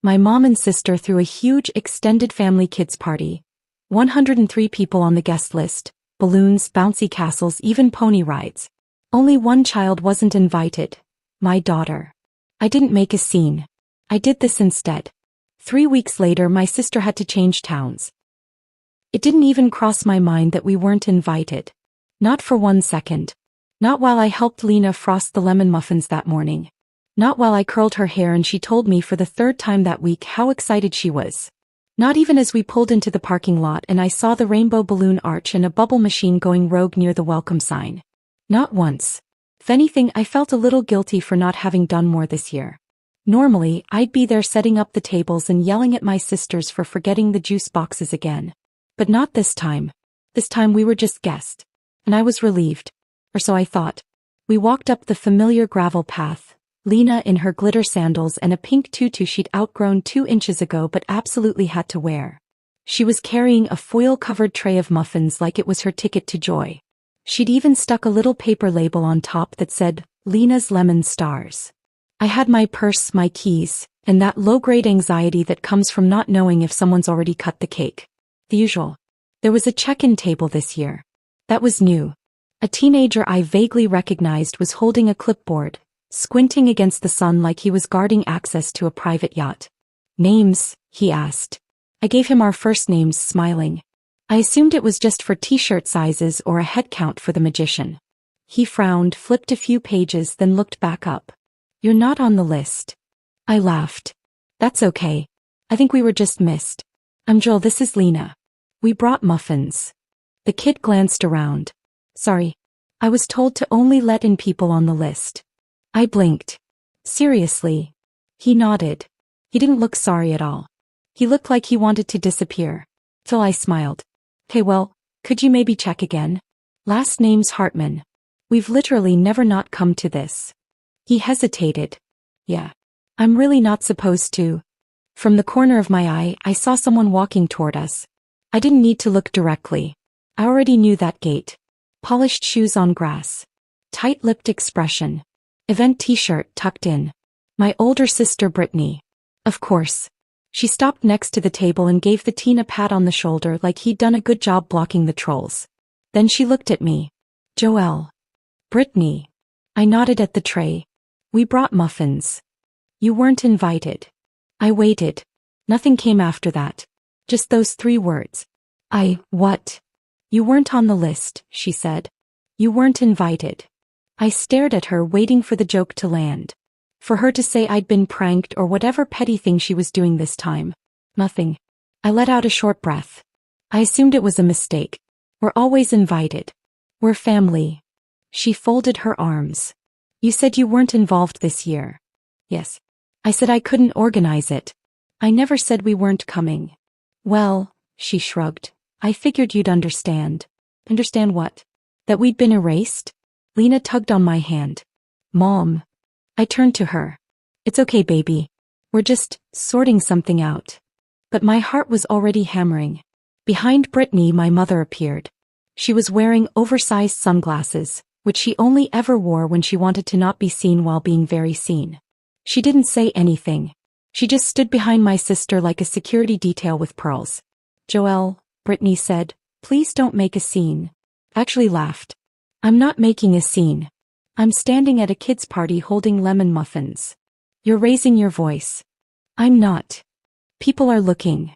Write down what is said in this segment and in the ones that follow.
My mom and sister threw a huge extended family kids party. 103 people on the guest list, balloons, bouncy castles, even pony rides. Only one child wasn't invited. My daughter. I didn't make a scene. I did this instead. 3 weeks later, my sister had to change towns. It didn't even cross my mind that we weren't invited. Not for 1 second. Not while I helped Lena frost the lemon muffins that morning. Not while I curled her hair and she told me for the 3rd time that week how excited she was. Not even as we pulled into the parking lot and I saw the rainbow balloon arch and a bubble machine going rogue near the welcome sign. Not once. If anything, I felt a little guilty for not having done more this year. Normally, I'd be there setting up the tables and yelling at my sisters for forgetting the juice boxes again. But not this time. This time we were just guests. And I was relieved. Or so I thought. We walked up the familiar gravel path, Lena in her glitter sandals and a pink tutu she'd outgrown 2 inches ago but absolutely had to wear. She was carrying a foil-covered tray of muffins like it was her ticket to joy. She'd even stuck a little paper label on top that said, Lena's Lemon Stars. I had my purse, my keys, and that low-grade anxiety that comes from not knowing if someone's already cut the cake. The usual. There was a check-in table this year. That was new. A teenager I vaguely recognized was holding a clipboard, squinting against the sun like he was guarding access to a private yacht. Names, he asked. I gave him our first names, smiling. I assumed it was just for t-shirt sizes or a head count for the magician. He frowned, flipped a few pages, then looked back up. You're not on the list. I laughed. That's okay. I think we were just missed. I'm Joel, this is Lena. We brought muffins. The kid glanced around. Sorry. I was told to only let in people on the list. I blinked. Seriously? He nodded. He didn't look sorry at all. He looked like he wanted to disappear. Till I smiled. Okay, well, could you maybe check again? Last name's Hartman. We've literally never not come to this. He hesitated. Yeah. I'm really not supposed to. From the corner of my eye, I saw someone walking toward us. I didn't need to look directly. I already knew that gait. Polished shoes on grass. Tight-lipped expression. Event t-shirt tucked in. My older sister Brittany. Of course. She stopped next to the table and gave the teen a pat on the shoulder like he'd done a good job blocking the trolls. Then she looked at me. Joelle. Brittany. I nodded at the tray. We brought muffins. You weren't invited. I waited. Nothing came after that. Just those 3 words. What? You weren't on the list, she said. You weren't invited. I stared at her, waiting for the joke to land. For her to say I'd been pranked or whatever petty thing she was doing this time. Nothing. I let out a short breath. I assumed it was a mistake. We're always invited. We're family. She folded her arms. You said you weren't involved this year. Yes. I said I couldn't organize it. I never said we weren't coming. Well, she shrugged. I figured you'd understand. Understand what? That we'd been erased? Lena tugged on my hand. Mom. I turned to her. It's okay, baby. We're just sorting something out. But my heart was already hammering. Behind Brittany, my mother appeared. She was wearing oversized sunglasses, which she only ever wore when she wanted to not be seen while being very seen. She didn't say anything. She just stood behind my sister like a security detail with pearls. Joelle, Brittany said, please don't make a scene. Actually laughed. I'm not making a scene. I'm standing at a kid's party holding lemon muffins. You're raising your voice. I'm not. People are looking.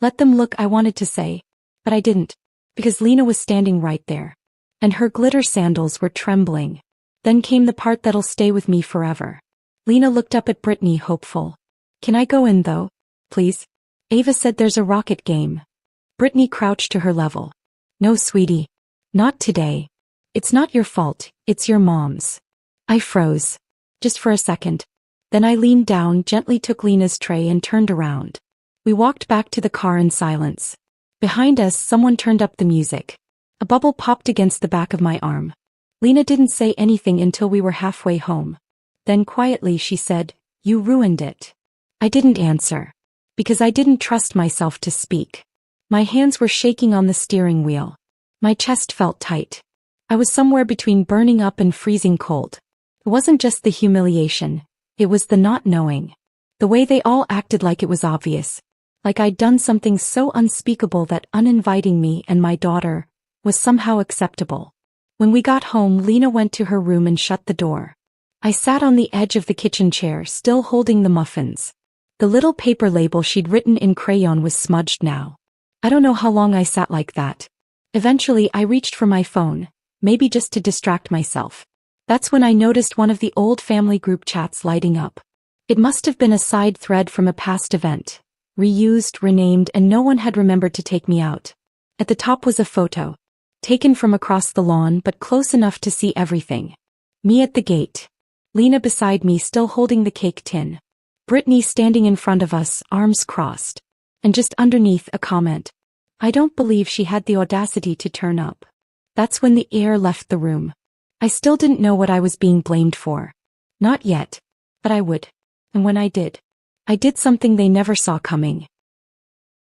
Let them look, I wanted to say. But I didn't. Because Lena was standing right there. And her glitter sandals were trembling. Then came the part that'll stay with me forever. Lena looked up at Brittany, hopeful. Can I go in though? Please? Ava said there's a rocket game. Brittany crouched to her level. No, sweetie. Not today. It's not your fault, it's your mom's. I froze. Just for a second. Then I leaned down, gently took Lena's tray and turned around. We walked back to the car in silence. Behind us, someone turned up the music. A bubble popped against the back of my arm. Lena didn't say anything until we were halfway home. Then quietly she said, "You ruined it." I didn't answer. Because I didn't trust myself to speak. My hands were shaking on the steering wheel. My chest felt tight. I was somewhere between burning up and freezing cold. It wasn't just the humiliation. It was the not knowing. The way they all acted like it was obvious. Like I'd done something so unspeakable that uninviting me and my daughter was somehow acceptable. When we got home, Lena went to her room and shut the door. I sat on the edge of the kitchen chair, still holding the muffins. The little paper label she'd written in crayon was smudged now. I don't know how long I sat like that. Eventually, I reached for my phone, maybe just to distract myself. That's when I noticed one of the old family group chats lighting up. It must have been a side thread from a past event. Reused, renamed, and no one had remembered to take me out. At the top was a photo. Taken from across the lawn but close enough to see everything. Me at the gate. Lena beside me still holding the cake tin. Brittany standing in front of us, arms crossed. And just underneath, a comment. I don't believe she had the audacity to turn up. That's when the air left the room. I still didn't know what I was being blamed for. Not yet. But I would. And when I did something they never saw coming.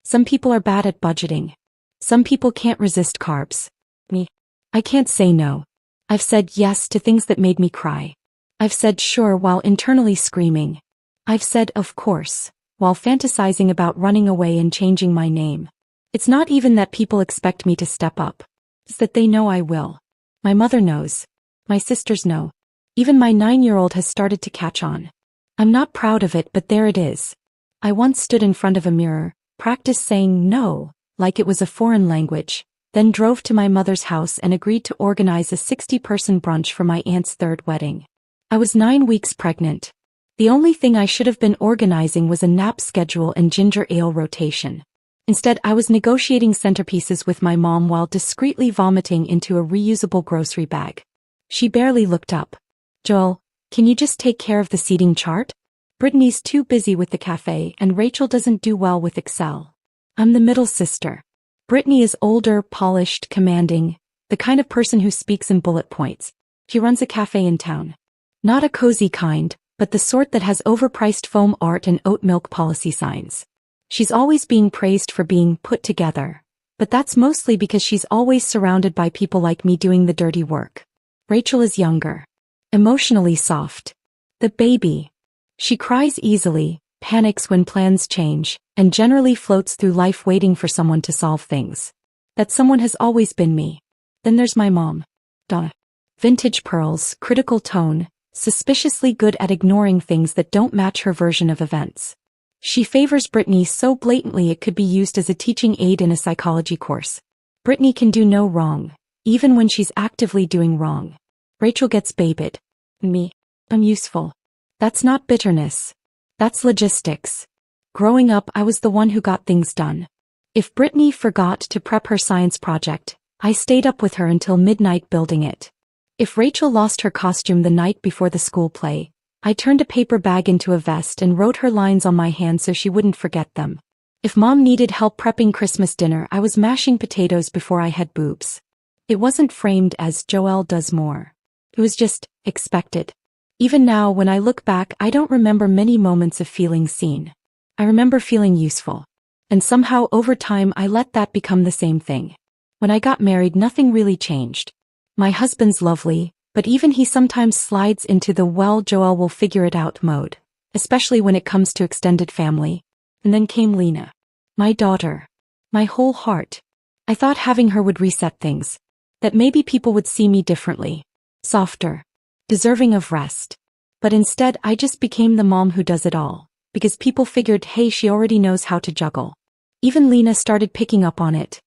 Some people are bad at budgeting. Some people can't resist carbs. Me. I can't say no. I've said yes to things that made me cry. I've said sure while internally screaming. I've said of course, while fantasizing about running away and changing my name. It's not even that people expect me to step up. It's that they know I will. My mother knows. My sisters know. Even my 9-year-old has started to catch on. I'm not proud of it, but there it is. I once stood in front of a mirror, practiced saying no, like it was a foreign language, then drove to my mother's house and agreed to organize a 60-person brunch for my aunt's 3rd wedding. I was 9 weeks pregnant. The only thing I should have been organizing was a nap schedule and ginger ale rotation. Instead, I was negotiating centerpieces with my mom while discreetly vomiting into a reusable grocery bag. She barely looked up. Joel, can you just take care of the seating chart? Brittany's too busy with the cafe and Rachel doesn't do well with Excel. I'm the middle sister. Brittany is older, polished, commanding, the kind of person who speaks in bullet points. She runs a cafe in town. Not a cozy kind, but the sort that has overpriced foam art and oat milk policy signs. She's always being praised for being put together, but that's mostly because she's always surrounded by people like me doing the dirty work. Rachel is younger. Emotionally soft. The baby. She cries easily, panics when plans change, and generally floats through life waiting for someone to solve things. That someone has always been me. Then there's my mom. Duh. Vintage pearls, critical tone, suspiciously good at ignoring things that don't match her version of events. She favors Brittany so blatantly it could be used as a teaching aid in a psychology course. Brittany can do no wrong, even when she's actively doing wrong. Rachel gets babied. Me. I'm useful. That's not bitterness. That's logistics. Growing up, I was the one who got things done. If Brittany forgot to prep her science project, I stayed up with her until midnight building it. If Rachel lost her costume the night before the school play, I turned a paper bag into a vest and wrote her lines on my hand so she wouldn't forget them. If Mom needed help prepping Christmas dinner, I was mashing potatoes before I had boobs. It wasn't framed as Joelle does more. It was just expected. Even now, when I look back, I don't remember many moments of feeling seen. I remember feeling useful. And somehow over time I let that become the same thing. When I got married, nothing really changed. My husband's lovely, but even he sometimes slides into the well, Joelle will figure it out mode, especially when it comes to extended family. And then came Lena. My daughter. My whole heart. I thought having her would reset things. That maybe people would see me differently. Softer. Deserving of rest. But instead I just became the mom who does it all, because people figured, hey, she already knows how to juggle. Even Lena started picking up on it.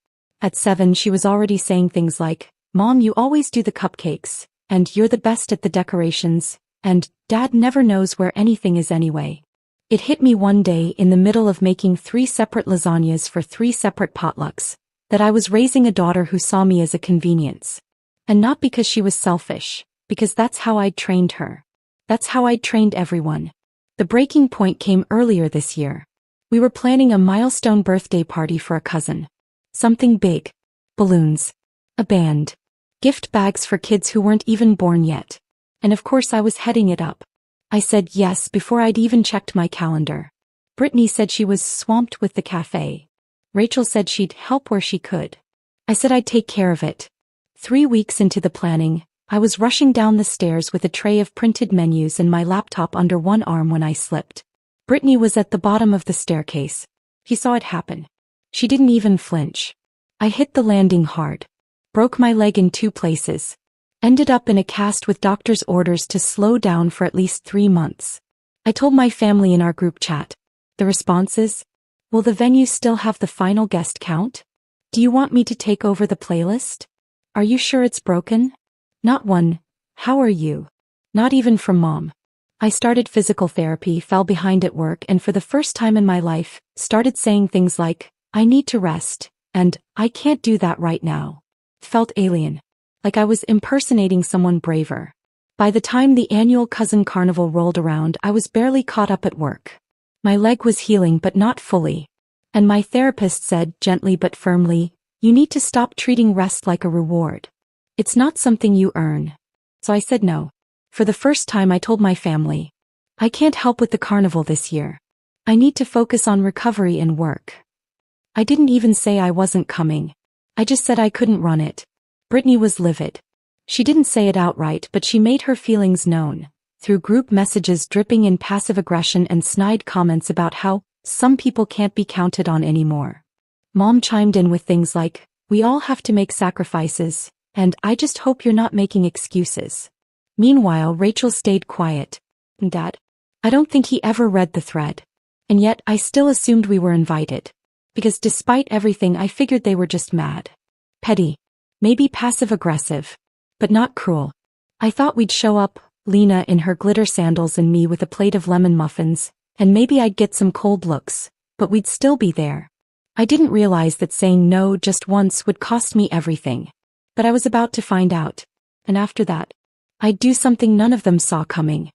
At 7 she was already saying things like, Mom, you always do the cupcakes, and you're the best at the decorations, and Dad never knows where anything is anyway. It hit me one day in the middle of making 3 separate lasagnas for 3 separate potlucks, that I was raising a daughter who saw me as a convenience. And not because she was selfish, because that's how I'd trained her. That's how I'd trained everyone. The breaking point came earlier this year. We were planning a milestone birthday party for a cousin. Something big. Balloons. A band. Gift bags for kids who weren't even born yet. And of course I was heading it up. I said yes before I'd even checked my calendar. Brittany said she was swamped with the cafe. Rachel said she'd help where she could. I said I'd take care of it. 3 weeks into the planning, I was rushing down the stairs with a tray of printed menus and my laptop under one arm when I slipped. Brittany was at the bottom of the staircase. He saw it happen. She didn't even flinch. I hit the landing hard. Broke my leg in 2 places. Ended up in a cast with doctor's orders to slow down for at least 3 months. I told my family in our group chat. The responses? Will the venue still have the final guest count? Do you want me to take over the playlist? Are you sure it's broken? Not one. How are you? Not even from mom. I started physical therapy, fell behind at work, and for the first time in my life, started saying things like, I need to rest, and I can't do that right now. Felt alien. Like I was impersonating someone braver. By the time the annual cousin carnival rolled around, I was barely caught up at work. My leg was healing but not fully. And my therapist said, gently but firmly, you need to stop treating rest like a reward. It's not something you earn. So I said no. For the first time I told my family, I can't help with the carnival this year. I need to focus on recovery and work. I didn't even say I wasn't coming. I just said I couldn't run it. Brittany was livid. She didn't say it outright, but she made her feelings known, through group messages dripping in passive aggression and snide comments about how some people can't be counted on anymore. Mom chimed in with things like, we all have to make sacrifices, and I just hope you're not making excuses. Meanwhile, Rachel stayed quiet. Dad? I don't think he ever read the thread. And yet I still assumed we were invited. Because despite everything I figured they were just mad. Petty. Maybe passive-aggressive. But not cruel. I thought we'd show up, Lena in her glitter sandals and me with a plate of lemon muffins, and maybe I'd get some cold looks, but we'd still be there. I didn't realize that saying no just once would cost me everything. But I was about to find out. And after that, I'd do something none of them saw coming.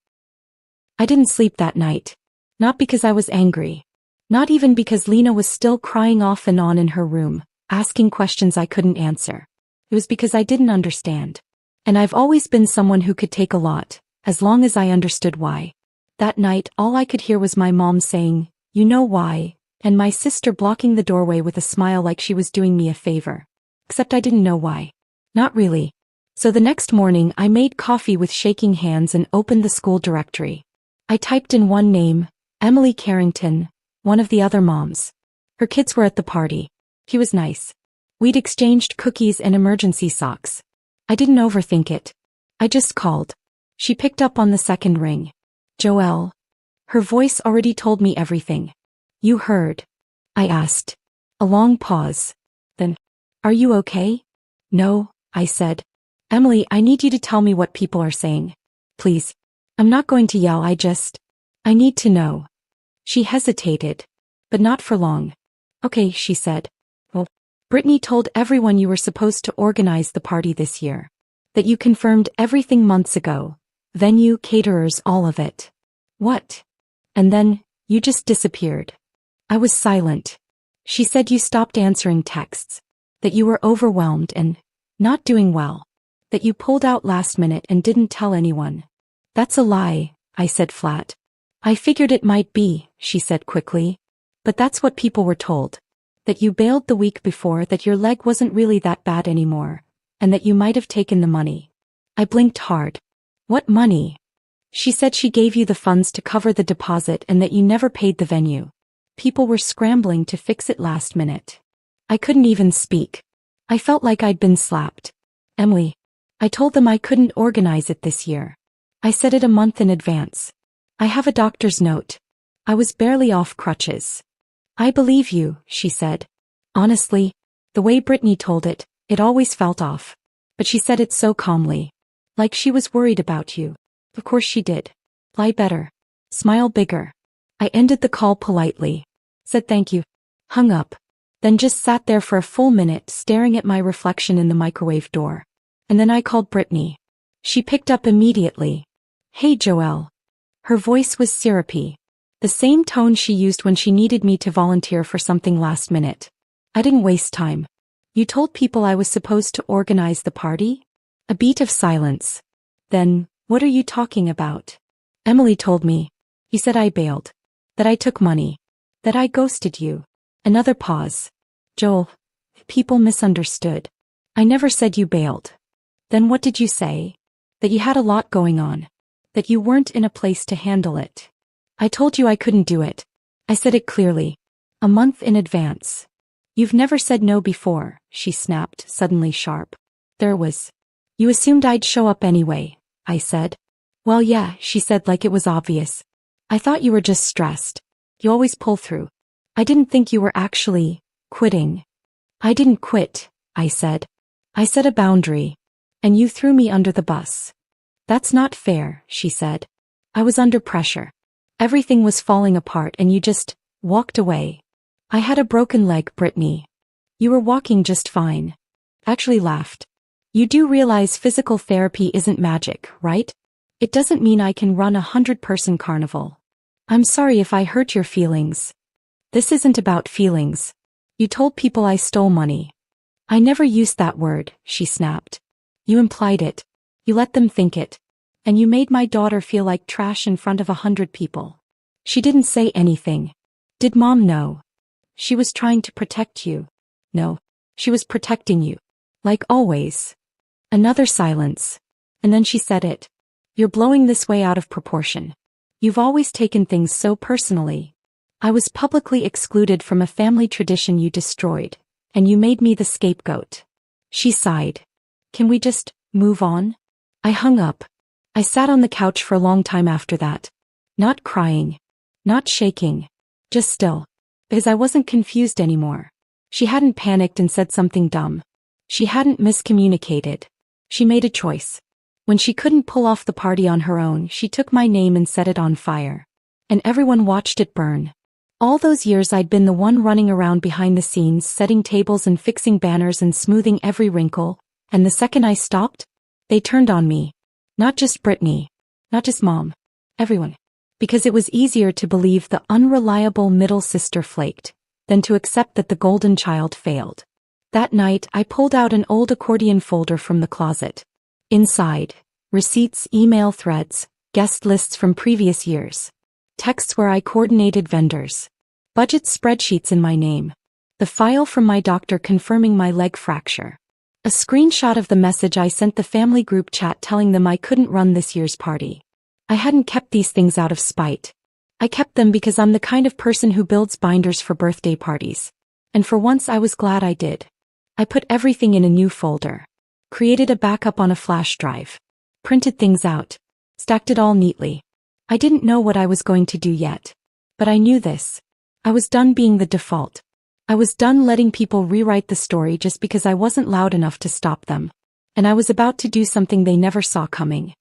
I didn't sleep that night. Not because I was angry. Not even because Lena was still crying off and on in her room, asking questions I couldn't answer. It was because I didn't understand. And I've always been someone who could take a lot, as long as I understood why. That night, all I could hear was my mom saying, you know why, and my sister blocking the doorway with a smile like she was doing me a favor. Except I didn't know why. Not really. So the next morning I made coffee with shaking hands and opened the school directory. I typed in one name, Emily Carrington, one of the other moms. Her kids were at the party. He was nice. We'd exchanged cookies and emergency socks. I didn't overthink it. I just called. She picked up on the second ring. Joelle. Her voice already told me everything. You heard? I asked. A long pause. Then, are you okay? No, I said. Emily, I need you to tell me what people are saying. Please. I'm not going to yell, I need to know. She hesitated. But not for long. Okay, she said. Well, Brittany told everyone you were supposed to organize the party this year. That you confirmed everything months ago. Venue, caterers, all of it. What? And then, you just disappeared. I was silent. She said you stopped answering texts. That you were overwhelmed and not doing well. That you pulled out last minute and didn't tell anyone. That's a lie, I said flat. I figured it might be, she said quickly. But that's what people were told. That you bailed the week before, that your leg wasn't really that bad anymore, and that you might have taken the money. I blinked hard. What money? She said she gave you the funds to cover the deposit and that you never paid the venue. People were scrambling to fix it last minute. I couldn't even speak. I felt like I'd been slapped. Emily. I told them I couldn't organize it this year. I said it a month in advance. I have a doctor's note. I was barely off crutches. I believe you, she said. Honestly, the way Brittany told it, it always felt off. But she said it so calmly. Like she was worried about you. Of course she did. Lie better. Smile bigger. I ended the call politely. Said thank you. Hung up. Then just sat there for a full minute staring at my reflection in the microwave door. And then I called Brittany. She picked up immediately. Hey Joelle. Her voice was syrupy. The same tone she used when she needed me to volunteer for something last minute. I didn't waste time. You told people I was supposed to organize the party? A beat of silence. Then, what are you talking about? Emily told me. He said I bailed. That I took money. That I ghosted you. Another pause. Joel, people misunderstood. I never said you bailed. Then what did you say? That you had a lot going on. That you weren't in a place to handle it. I told you I couldn't do it. I said it clearly. A month in advance. You've never said no before, she snapped, suddenly sharp. You assumed I'd show up anyway, I said. Well yeah, she said like it was obvious. I thought you were just stressed. You always pull through. I didn't think you were actually quitting. I didn't quit, I said. I set a boundary. And you threw me under the bus. That's not fair, she said. I was under pressure. Everything was falling apart and you just walked away. I had a broken leg, Brittany. You were walking just fine. Actually laughed. You do realize physical therapy isn't magic, right? It doesn't mean I can run a 100-person carnival. I'm sorry if I hurt your feelings. This isn't about feelings. You told people I stole money. I never used that word, she snapped. You implied it. You let them think it. And you made my daughter feel like trash in front of 100 people. She didn't say anything. Did Mom know? She was trying to protect you. No, she was protecting you. Like always. Another silence. And then she said it. You're blowing this way out of proportion. You've always taken things so personally. I was publicly excluded from a family tradition you destroyed, and you made me the scapegoat. She sighed. Can we just move on? I hung up. I sat on the couch for a long time after that. Not crying. Not shaking. Just still. Because I wasn't confused anymore. She hadn't panicked and said something dumb. She hadn't miscommunicated. She made a choice. When she couldn't pull off the party on her own, she took my name and set it on fire. And everyone watched it burn. All those years I'd been the one running around behind the scenes, setting tables and fixing banners and smoothing every wrinkle, and the second I stopped, they turned on me. Not just Brittany. Not just Mom. Everyone. Because it was easier to believe the unreliable middle sister flaked, than to accept that the golden child failed. That night, I pulled out an old accordion folder from the closet. Inside, receipts, email threads, guest lists from previous years. Texts where I coordinated vendors. Budget spreadsheets in my name. The file from my doctor confirming my leg fracture. A screenshot of the message I sent the family group chat telling them I couldn't run this year's party. I hadn't kept these things out of spite. I kept them because I'm the kind of person who builds binders for birthday parties. And for once I was glad I did. I put everything in a new folder. Created a backup on a flash drive. Printed things out. Stacked it all neatly. I didn't know what I was going to do yet. But I knew this. I was done being the default. I was done letting people rewrite the story just because I wasn't loud enough to stop them. And I was about to do something they never saw coming.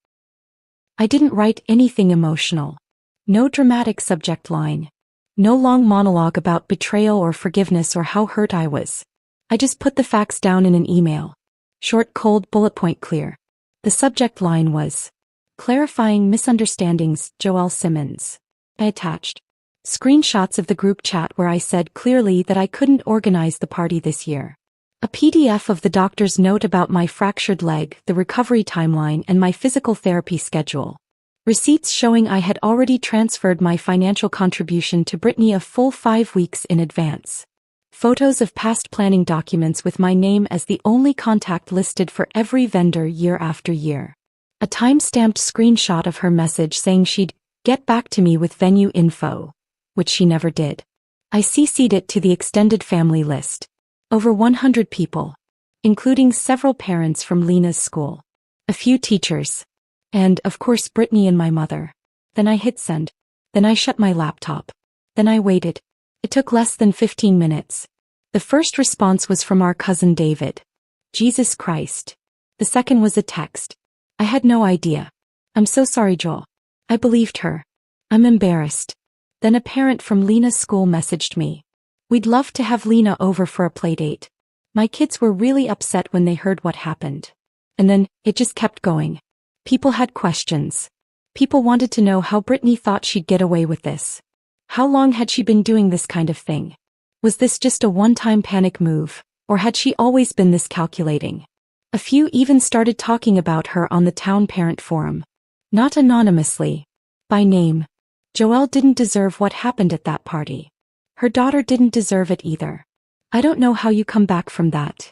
I didn't write anything emotional. No dramatic subject line. No long monologue about betrayal or forgiveness or how hurt I was. I just put the facts down in an email. Short, cold, bullet point clear. The subject line was, Clarifying Misunderstandings, Joelle Simmons. I attached screenshots of the group chat where I said clearly that I couldn't organize the party this year. A PDF of the doctor's note about my fractured leg, the recovery timeline, and my physical therapy schedule. Receipts showing I had already transferred my financial contribution to Brittany a full 5 weeks in advance. Photos of past planning documents with my name as the only contact listed for every vendor year after year. A time-stamped screenshot of her message saying she'd get back to me with venue info, which she never did. I CC'd it to the extended family list. Over 100 people, including several parents from Lena's school, a few teachers, and, of course, Brittany and my mother. Then I hit send. Then I shut my laptop. Then I waited. It took less than 15 minutes. The first response was from our cousin David. Jesus Christ. The second was a text. I had no idea. I'm so sorry, Joel. I believed her. I'm embarrassed. Then a parent from Lena's school messaged me. We'd love to have Lena over for a playdate. My kids were really upset when they heard what happened. And then, it just kept going. People had questions. People wanted to know how Brittany thought she'd get away with this. How long had she been doing this kind of thing? Was this just a one-time panic move, or had she always been this calculating? A few even started talking about her on the town parent forum. Not anonymously. By name. Joelle didn't deserve what happened at that party. Her daughter didn't deserve it either. I don't know how you come back from that.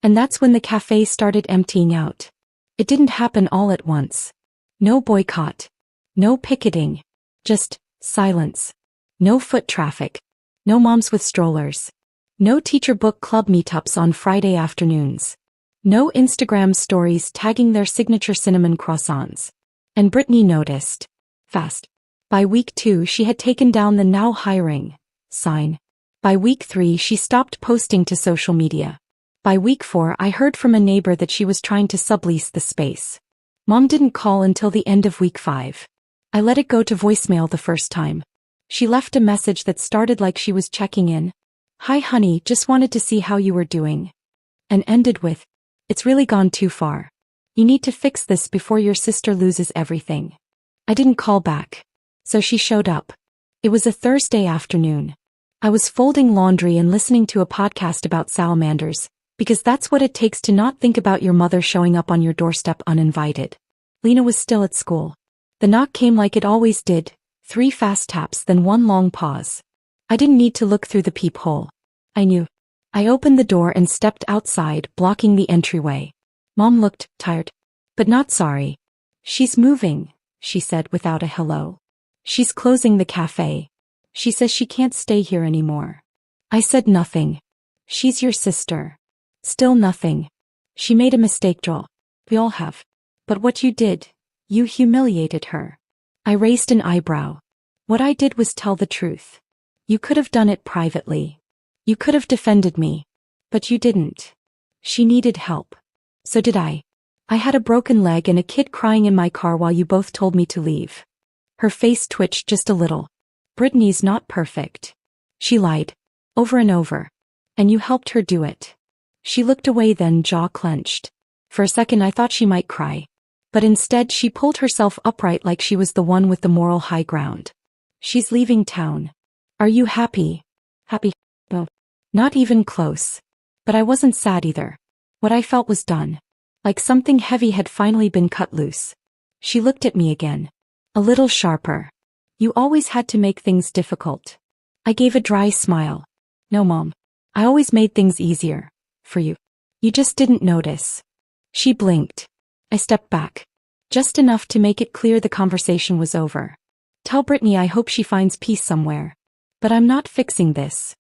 And that's when the cafe started emptying out. It didn't happen all at once. No boycott. No picketing. Just Silence. No foot traffic. No moms with strollers. No teacher book club meetups on Friday afternoons. No Instagram stories tagging their signature cinnamon croissants. And Brittany noticed. Fast. By week 2 she had taken down the "now hiring" sign. By week 3 she stopped posting to social media. By week 4 I heard from a neighbor that she was trying to sublease the space. Mom didn't call until the end of week 5. I let it go to voicemail the first time. She left a message that started like she was checking in. "Hi honey, just wanted to see how you were doing." And ended with, "It's really gone too far. You need to fix this before your sister loses everything." I didn't call back. So she showed up. It was a Thursday afternoon. I was folding laundry and listening to a podcast about salamanders, because that's what it takes to not think about your mother showing up on your doorstep uninvited. Lena was still at school. The knock came like it always did, 3 fast taps then 1 long pause. I didn't need to look through the peephole. I knew. I opened the door and stepped outside, blocking the entryway. Mom looked tired, but not sorry. "She's moving," she said without a hello. "She's closing the cafe. She says she can't stay here anymore." I said nothing. "She's your sister." Still nothing. "She made a mistake, Joel. We all have. But what you did, you humiliated her." I raised an eyebrow. "What I did was tell the truth. You could have done it privately. You could have defended me. But you didn't. She needed help. So did I. I had a broken leg and a kid crying in my car while you both told me to leave." Her face twitched just a little. "Brittany's not perfect. She lied. Over and over. And you helped her do it." She looked away then, jaw clenched. For a second I thought she might cry. But instead she pulled herself upright like she was the one with the moral high ground. "She's leaving town. Are you happy?" "Happy? No. Not even close." But I wasn't sad either. What I felt was done. Like something heavy had finally been cut loose. She looked at me again. A little sharper. "You always had to make things difficult." I gave a dry smile. "No, Mom. I always made things easier. For you. You just didn't notice." She blinked. I stepped back. Just enough to make it clear the conversation was over. "Tell Brittany I hope she finds peace somewhere. But I'm not fixing this."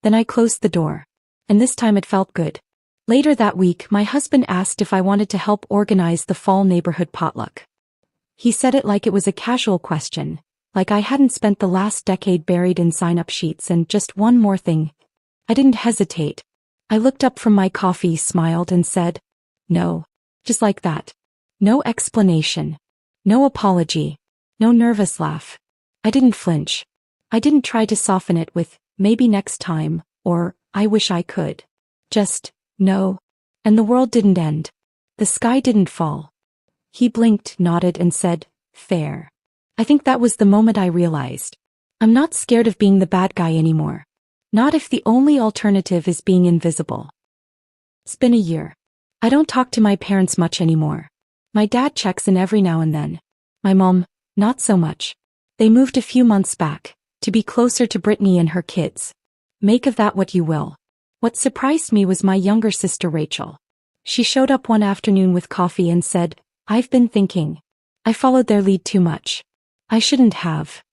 Then I closed the door. And this time it felt good. Later that week, my husband asked if I wanted to help organize the fall neighborhood potluck. He said it like it was a casual question, like I hadn't spent the last decade buried in sign-up sheets. And just one more thing. I didn't hesitate. I looked up from my coffee, smiled, and said, "No." Just like that. No explanation. No apology. No nervous laugh. I didn't flinch. I didn't try to soften it with, "Maybe next time," or, "I wish I could." Just, no. And the world didn't end. The sky didn't fall. He blinked, nodded, and said, "Fair." I think that was the moment I realized. I'm not scared of being the bad guy anymore. Not if the only alternative is being invisible. It's been a year. I don't talk to my parents much anymore. My dad checks in every now and then. My mom, not so much. They moved a few months back, to be closer to Brittany and her kids. Make of that what you will. What surprised me was my younger sister Rachel. She showed up one afternoon with coffee and said, "I've been thinking. I followed their lead too much. I shouldn't have."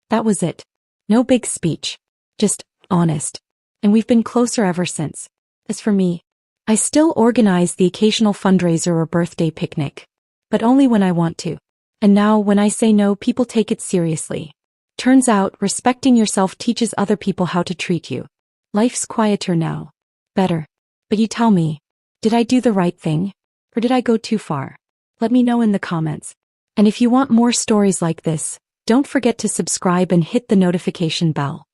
That was it. No big speech. Just honest. And we've been closer ever since. As for me, I still organize the occasional fundraiser or birthday picnic. But only when I want to. And now when I say no, people take it seriously. Turns out, respecting yourself teaches other people how to treat you. Life's quieter now. Better. But you tell me, did I do the right thing? Or did I go too far? Let me know in the comments. And if you want more stories like this, don't forget to subscribe and hit the notification bell.